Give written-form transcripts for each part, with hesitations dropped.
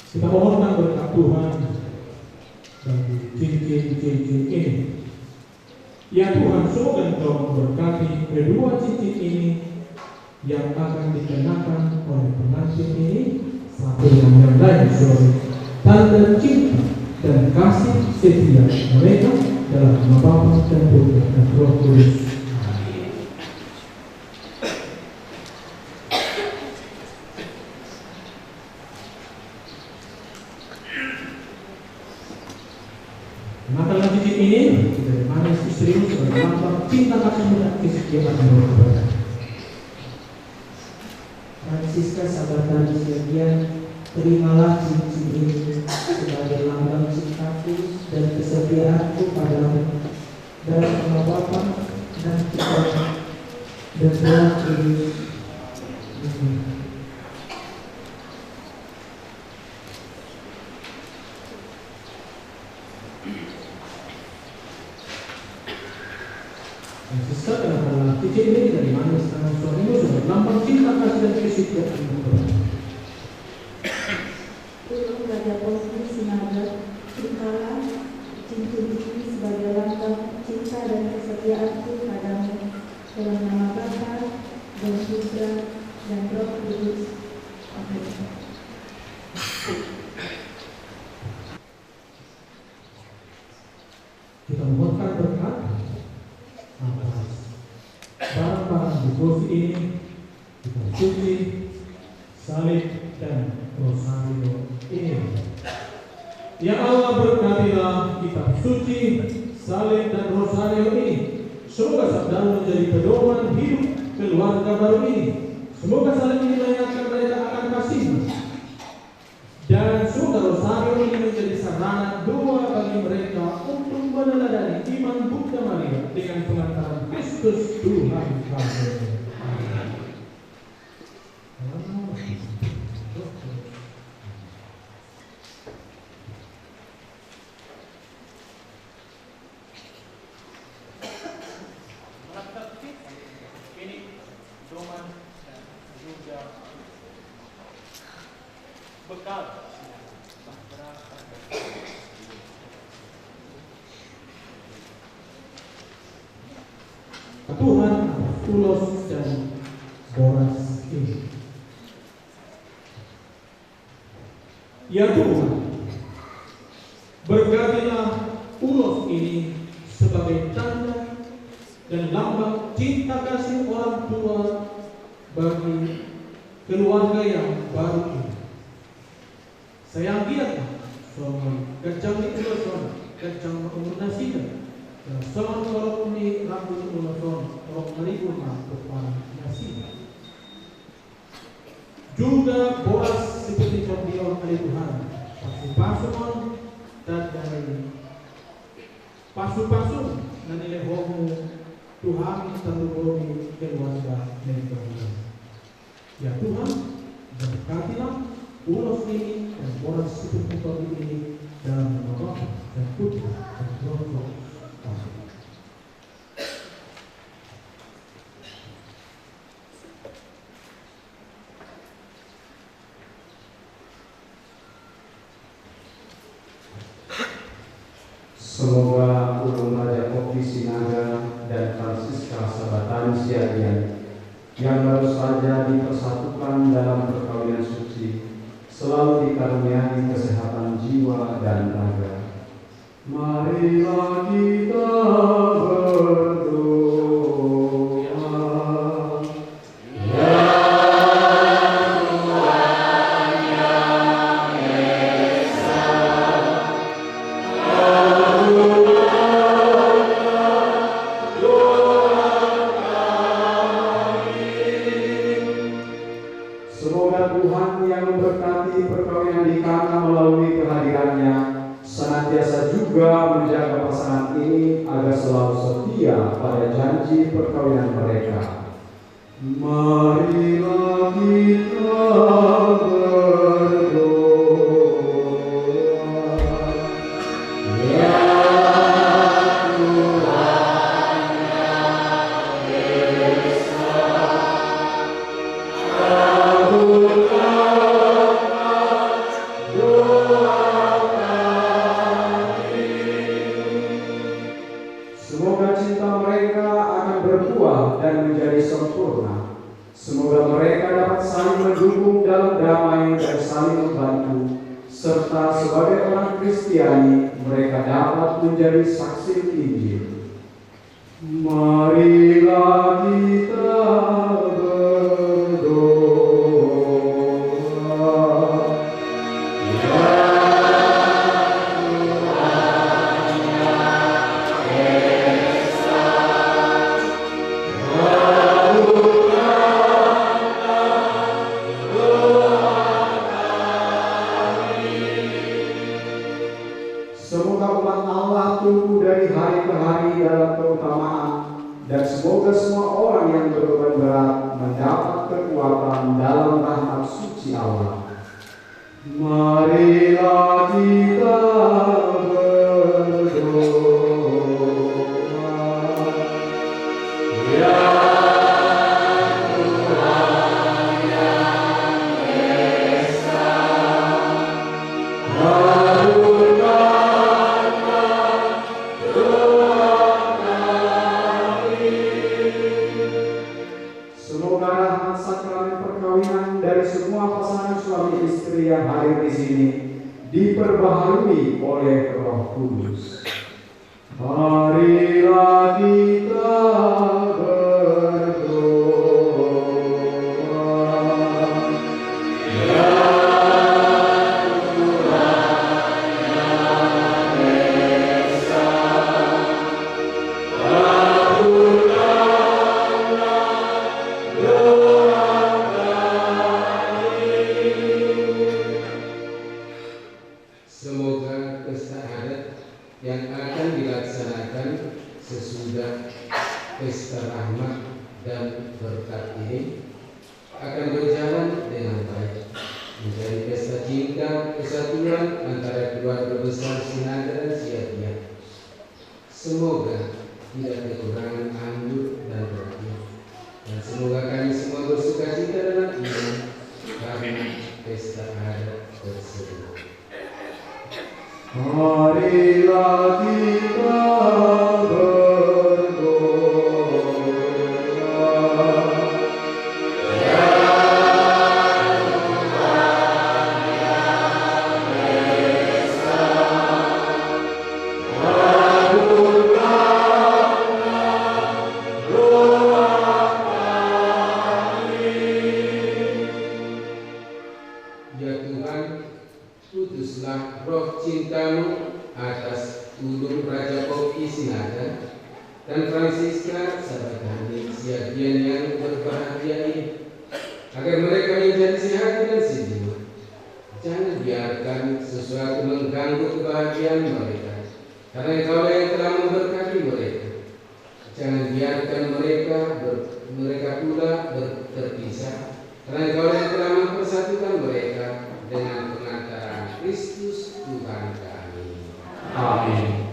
Kita mohonkan berkat Tuhan bagi cincin-cincin ini. Ya Tuhan, semoga Engkau memberkati kedua cincin ini yang akan dikenakan oleh pengantin ini satu dengan yang lain sebagai tanda cinta dan kasih setia mereka dalam nama Bapa dan Putra dan Roh Kudus. Kenakanlah cincin ini dari manis istrimu sebagai lambang cinta kasihmu dan kesetiaan Roh kepada. Francisca sahabat sekalian, terimalah cincin ini sebagai lambang cintaku dan kesetiaanku padamu dalam nama Bapa dan Putra dan Roh Kudus. Francisca, kenakanlah cincin ini dari manis tangan suamimu sebagai lambang cinta kasih dan kesetiaan Roh kepada. Ulun Raja Bosni Sinaga, terimalah cincin ini sebagai lambang cinta dan kesetiaanku padamu dalam nama Bapa dan Putra dan Roh Kudus. Amin. Kita mohonkan berkat atas barang-barang di kursi ini, kita suci, salib dan rosario ini. Ya Allah, berkatilah kitab suci, salib dan rosario ini. Semoga sabdamu menjadi pedoman hidup keluarga baru ini. Semoga salib ini mengingatkan mereka akan kasih. Dan semoga rosario ini menjadi sarana doa bagi mereka untuk meneladani iman Bunda Maria dengan pengantaran Kristus Tuhan kami. Ini doman dan juga bekal. Tuhan atas ulos dan boras ini. Ya Tuhan, berkatilah ulos ini sebagai tanda dan lambang cinta kasih orang tua bagi keluarga yang baru ini. Sayang dia, soal kecang itu soal kecang mengurnasikan. Soal kalau ini rambut uloson, kalau meribu kepada nasi. Juga boas seperti kordion oleh Tuhan, pasu-pasun dan dari pasu-pasun dan nilai homo Tuhan terlebih keluarga mereka. Ya Tuhan, berkatilah ulos ini dan boas seperti kordion ini dalam nama Bapa dan Putra dan Roh Kudus. Semoga Ulun Raja Kopi Sinaga dan Francisca Sabatani Siagian yang baru saja dipersatukan dalam perkawinan suci selalu dikaruniai kesehatan jiwa dan raga. Marilah kita berdoa. Semoga Tuhan yang memberkati perkawinan di Kana melalui kehadirannya senantiasa juga menjaga pasangan ini agar selalu setia pada janji perkawinan mereka. Marilah kita berdoa. Ya salib batu, serta sebagai orang Kristiani mereka dapat menjadi saksi Injil. Marilah kita berdoa. Semoga umat Allah tumbuh dari hari ke hari dalam keutamaan, dan semoga semua orang yang berbeban berat mendapat kekuatan dalam rahmat suci Allah. Marilah kita berdoa. Ya semoga rahmat sakramen perkawinan dari semua pasangan suami istri yang hadir di sini diperbaharui oleh Roh Kudus. Marilah kita berdoa. Ya semoga pesta adat yang akan dilaksanakan sesudah pesta rahmat dan berkat ini akan berjalan dengan baik, menjadi pesta cinta kesatuan antara keluarga besar Sinada dan Siagian. Semoga tidak kekurangan anggur dan roti, dan semoga kami semua bersukacita dalam iman karena pesta adat tersebut. Marilah kita berdoa. Ya Tuhan, putuslah roh cintamu atas ulun Raja Kopi Sinada dan Francisca Sabatani Siagian yang berbahagia ini, agar mereka menjadi sehat dan sejiwa. Jangan biarkan sesuatu mengganggu kebahagiaan mereka, karena Engkau yang telah memberkati mereka. Jangan biarkan mereka pula terpisah, karena Engkau yang telah mempersatukan mereka dengan pengantaran Kristus Tuhan kami. Amin.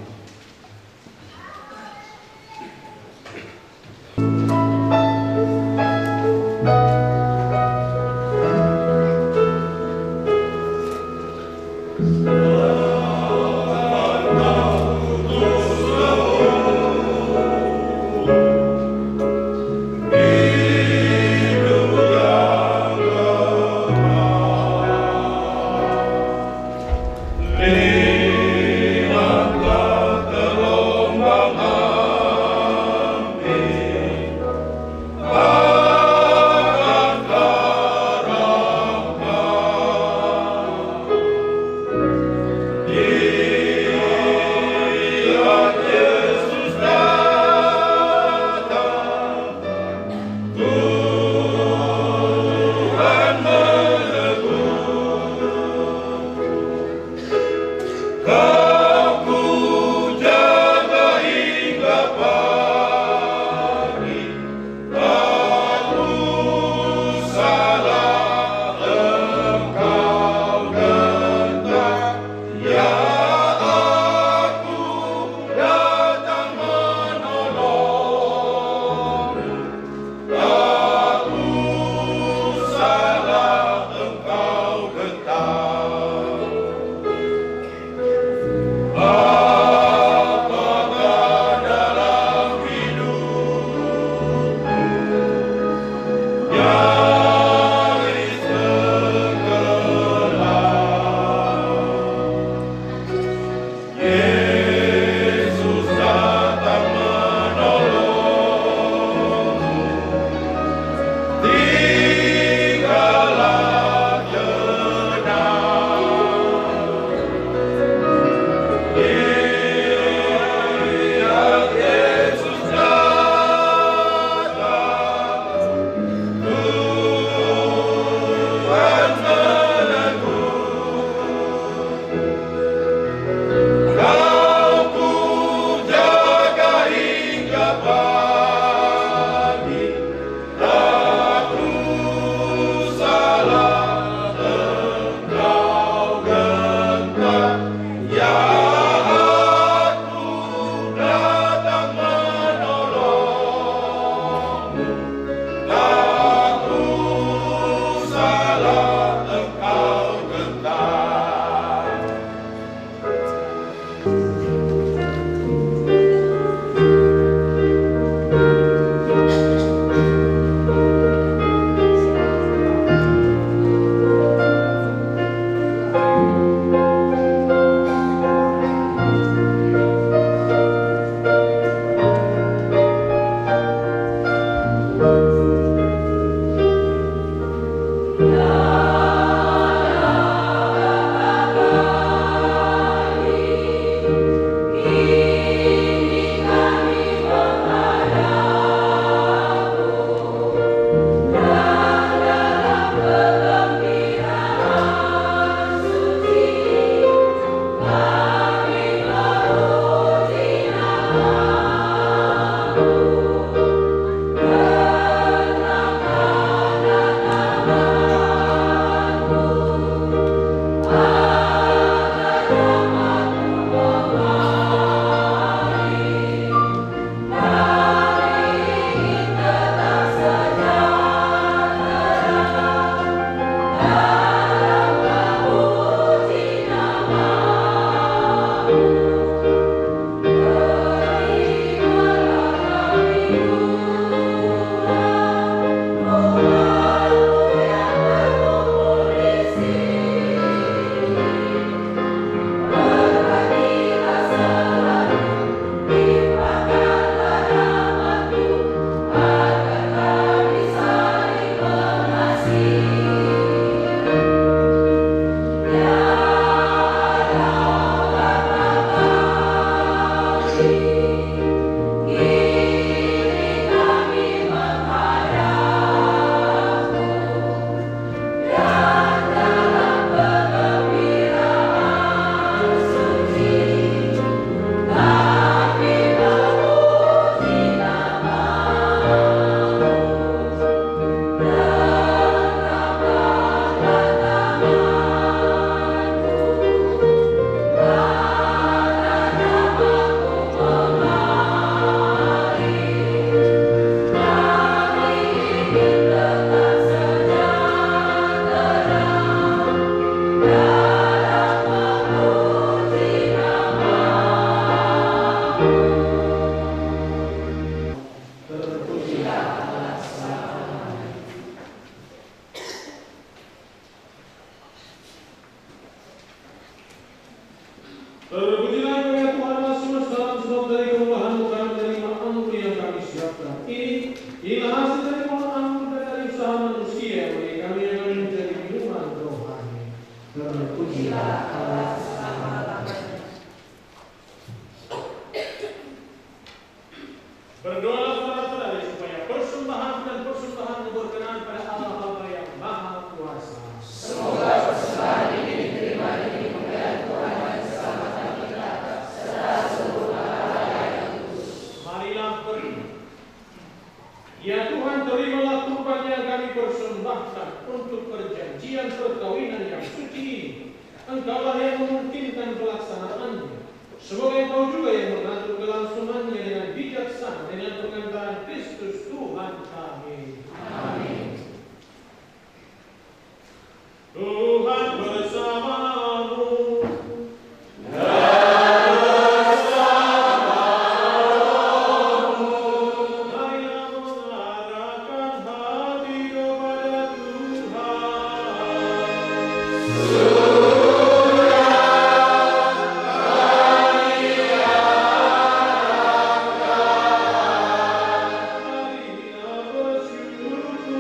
Terpujilah Engkau Tuhan Allah semesta alam, sebab dari kemurahan-Mu kami menerima anugerah yang kami siapkan. Inilah hasil dari mohon ampun dan dari usaha manusia bagi kami yang kami menjadi minuman rohani. Terpujilah Allah selama-lamanya. Berdoalah saudara-saudari supaya persembahan dan persembahan berkenan pada Allah Bapa yang Maha Kuasa. Semoga persembahan ini diterima demi kemuliaan Tuhan dan keselamatan kita serta seluruh hamba-Nya yang kudus. Marilah berdoa. Ya Tuhan, terimalah kurban yang kami persembahkan untuk perjanjian perkawinan yang suci ini. Engkaulah yang memungkinkan pelaksanaannya. Semoga Engkau juga yang mengatur kelangsungannya dengan bijaksana dengan pengantaran Kristus Tuhan kami. Amin. Tuhan bersamamu. Marilah mengarahkan hati kepada Tuhan. Marilah bersyukur.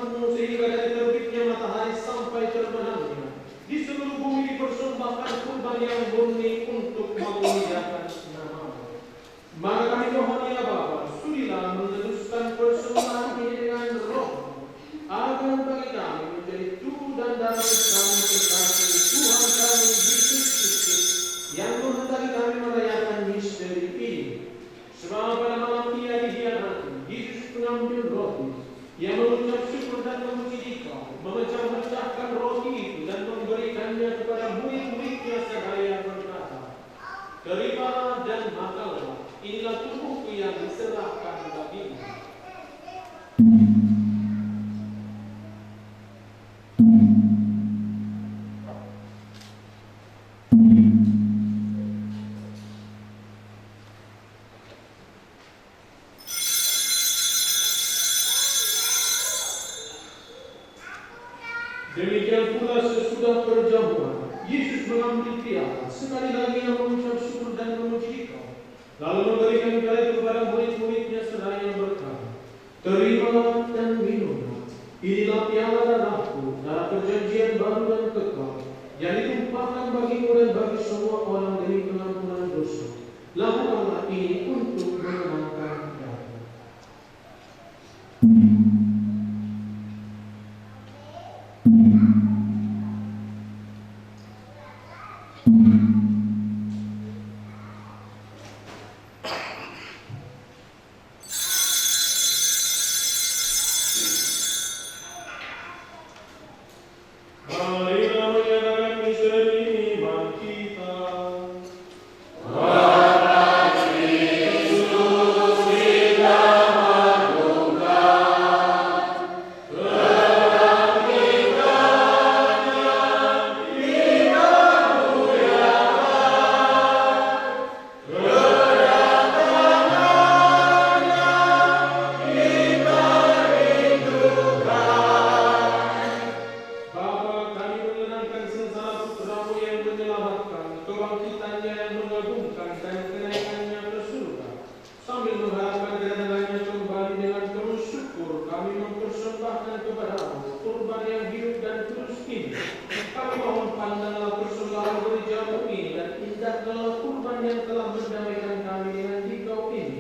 rahmat-Mu sehingga dari terbitnya matahari sampai terbenamnya di seluruh bumi dipersembahkan kurban yang murni untuk memuliakan nama-Mu. Maka kami mohon ya Bapa, sudilah meneruskan persembahan ini dengan Roh-Mu, agar bagi kami menjadi tubuh dan darah kami terkasih Tuhan kami Yesus Kristus yang menghendaki kami merayakan misteri ini. Sebab pada malam Ia dihianati, Yesus mengambil roti, Ia mengucap syukur dan memuji Dikau, memecah-mecahkan roti itu dan memberikannya kepada murid-muridnya seraya berkata, "Terimalah dan makanlah, inilah tubuhku yang diserahkan bagimu." Demikian pula sesudah perjamuan, Yesus mengambil piala, sekali lagi Ia mengucap syukur dan memuji Dikau, lalu memberikan piala itu kepada murid-muridnya seraya berkata, "Terimalah dan minumlah, inilah piala darahku, darah perjanjian baru dan kekal, yang ditumpahkan bagimu dan bagi semua orang demi pengampunan dosa. Lakukanlah ini untuk mengenangkan aku." Marilah menyatakan misteri iman kita. Bapa, kami mengenangkan sengsara putra-Mu yang menyelamatkan, kebangkitannya yang mengagumkan dan kenaikannya ke surga. Sambil mengharapkan kedatangannya kembali dengan penuh syukur, kami mempersembahkan kepada-Mu kurban yang hidup dan kudus ini. Kami mohon pandanglah persembahan gereja-Mu ini dan indahkanlah kurban yang telah mendamaikan kami dengan Dikau ini.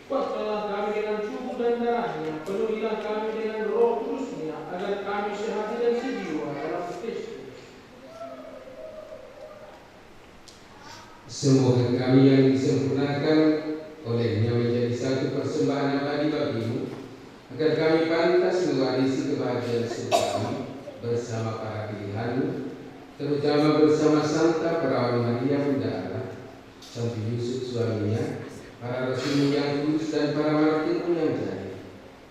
Kuatkanlah kami dengan tubuh dan darahnya, penuhilah kami dengan Roh Kudus-Nya, agar kami sehati dan sejiwa dalam Kristus. Semoga kami yang disempurnakan olehnya menjadi satu persembahan abadi bagimu, agar kami pantas mewarisi kebahagiaan surgawi bersama para pilihan-Mu, terutama bersama Santa Perawan Maria Bunda Allah, Santo Yusuf suaminya, para rasul yang kudus dan para martir-Mu yang jaya,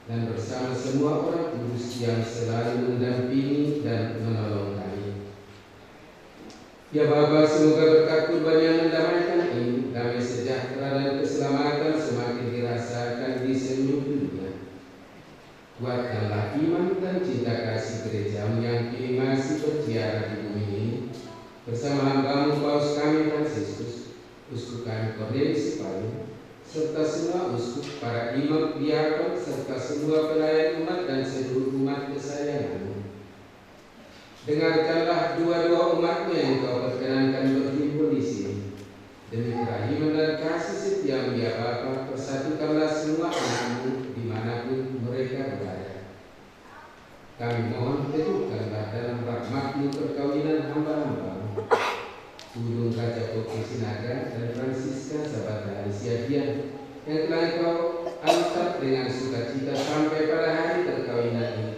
dan bersama semua orang kudus yang selalu mendampingi dan menolong kami. Ya Bapa, semoga berkat kurban yang mendamaikan ini, damai sejahtera dan keselamatan semakin dirasakan di seluruh dunia. Kuatkanlah iman dan cinta kasih gereja-Mu yang kini masih berziarah di bumi ini, bersama hamba-Mu Paus kami Fransiskus, Uskup kami Cornelis Palu, serta semua uskup, para imam, diakon, serta semua pelayan umat dan seluruh umat kesayangan-Mu. Dengarkanlah dua-dua umat-Mu yang Kau perkenankan berhimpun di sini. Demi kerahiman dan kasih setia-Mu ya Bapa, persatukanlah semua anak-Mu dimanapun mereka berada. Kami mohon teguhkanlah dalam rahmat-Mu perkawinan hamba-hamba-Mu, Gunung Raja Kopi Sinaga dan Francisca Sahabat Alicia Dian, yang telah Kau angkat dengan sukacita sampai pada hari perkawinan ini.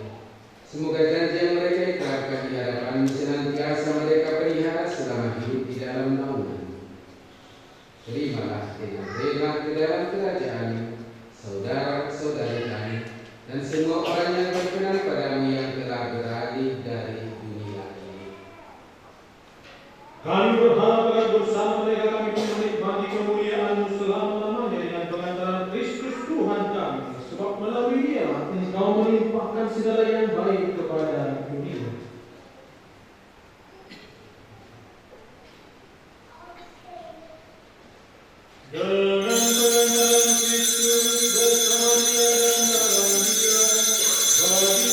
Semoga janji yang mereka ikrarkan di hadapan-Mu senantiasa mereka pelihara selama hidup di dalam naungan. Terimalah dengan rela ke dalam kerajaan-Mu saudara-saudari kami dan semua orang yang berkenan pada-Mu yang telah beralih dari dunia ini. Kami berharap akan bersama mereka kami menikmati kemuliaan-Mu selama-lamanya dengan pengantaran Kristus Tuhan kami, sebab melalui Dia Engkau melimpahkan segala yang baik kepada dunia. Dengan pengantaran Kristus bersama Dia dan dalam Dia, bagi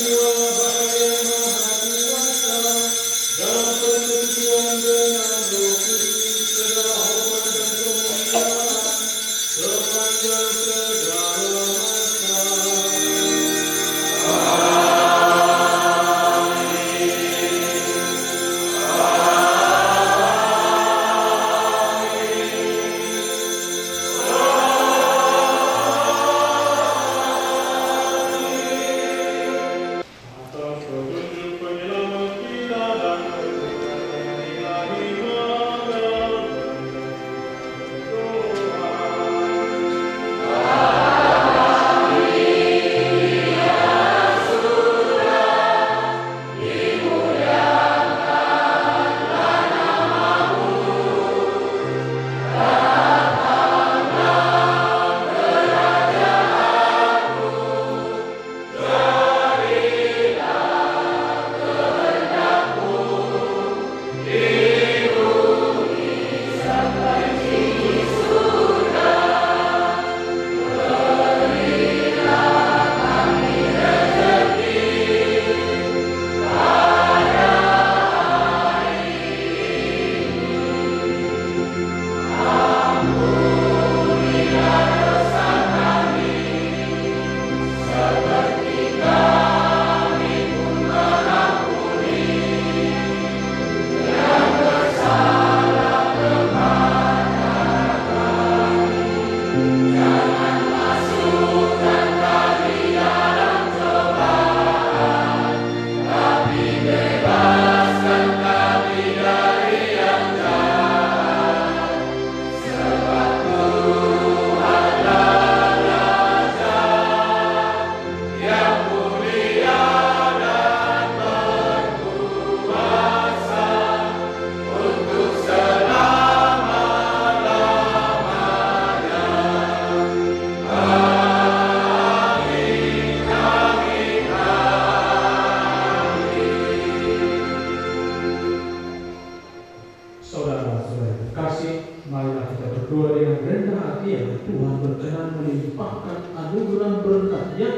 anugerah berkat-Nya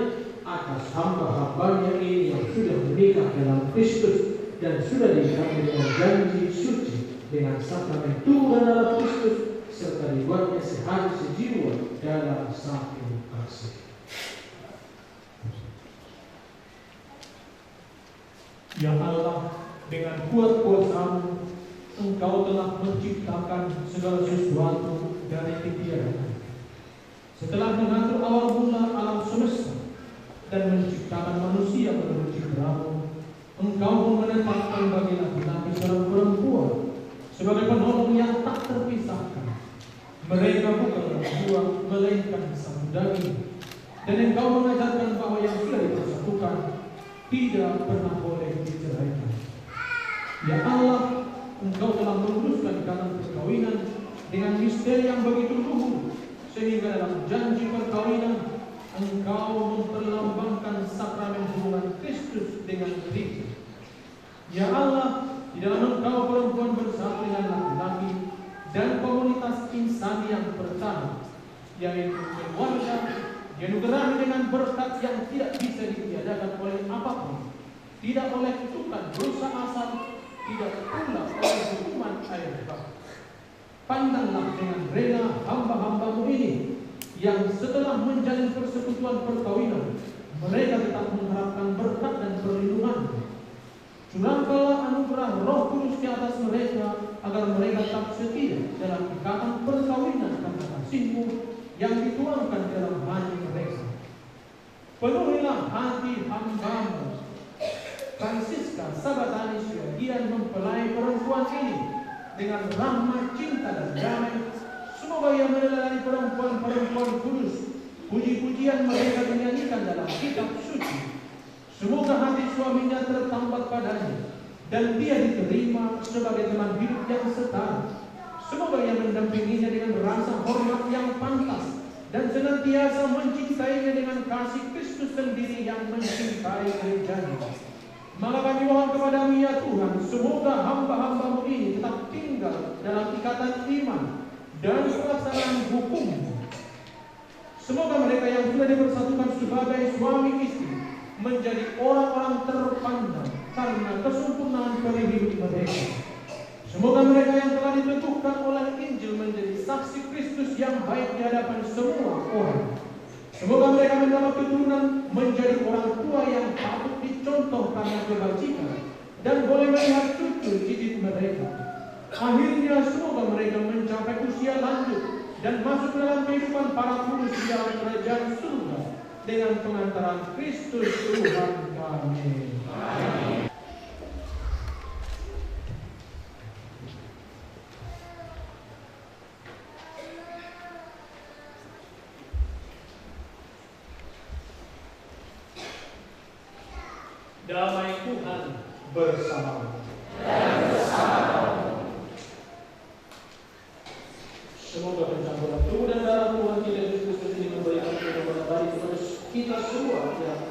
atas hamba-hambanya ini yang sudah menikah dalam Kristus dan sudah diikat dengan janji suci dengan sakramen tubuh dan darah Kristus, serta dibuatnya sehati sejiwa dalam satu kasih. Ya Allah, dengan kuat kuasa-Mu, Engkau telah menciptakan segala sesuatu dari ketiadaan. Setelah mengatur awal mula alam semesta dan menciptakan manusia menurut ciptaan-Mu, Engkau menetapkan bagi laki-laki dan perempuan sebagai penolong yang tak terpisahkan. Mereka bukanlah dua, melainkan satu daging. Dan Engkau mengajarkan bahwa yang sudah dipersatukan tidak pernah boleh diceraikan. Ya Allah, Engkau telah meluruskan ikatan perkawinan dengan misteri yang begitu luhur, sehingga dalam janji perkawinan Engkau memperlambangkan sakramen hubungan Kristus dengan Gereja. Ya Allah, di dalam Engkau perempuan bersatu dengan laki-laki dan komunitas insan yang pertama, yaitu keluarga, dianugerahi dengan berkat yang tidak bisa ditiadakan oleh apapun, tidak oleh kutukan dosa asal, tidak pula oleh hukuman air bah. Pandanglah dengan rela hamba-hamba-Mu ini yang setelah menjalin persekutuan perkawinan, mereka tetap mengharapkan berkat dan perlindungan. Curahkanlah anugerah Roh Kudus di atas mereka agar mereka tetap setia dalam ikatan perkawinan karena kasih-Mu yang dituangkan dalam hati mereka. Penuhilah hati hamba-Mu Francisca Sabatani Siagian mempelai perempuan ini dengan rahmat, cinta dan damai. Semoga ia meneladani perempuan-perempuan kudus, puji-pujian mereka dinyanyikan dalam kitab suci. Semoga hati suaminya tertambat padanya dan dia diterima sebagai teman hidup yang setara. Semoga ia mendampinginya dengan rasa hormat yang pantas dan senantiasa mencintainya dengan kasih Kristus sendiri yang mencintai gerejanya. Maka kami mohon kepada-Mu ya Tuhan, semoga hamba-hamba-Mu ini tetap tinggal dalam ikatan iman dan pelaksanaan hukum. Semoga mereka yang sudah dipersatukan sebagai suami istri menjadi orang-orang terpandang karena kesempurnaan peri hidup mereka. Semoga mereka yang telah ditentukan oleh Injil menjadi saksi Kristus yang baik di hadapan semua orang. Semoga mereka mendapat keturunan menjadi orang tua yang patut dicontoh karena kebajikan dan boleh melihat cucu cicit mereka. Akhirnya semoga mereka mencapai usia lanjut dan masuk dalam kehidupan para kudus di dalam kerajaan surga dengan pengantaran Kristus Tuhan kami. Amin. Damai Tuhan bersama-Mu. Semoga pencampuran tubuh dan darah Tuhan kita Yesus Kristus ini memberikan kehidupan baru kepada kita semua yang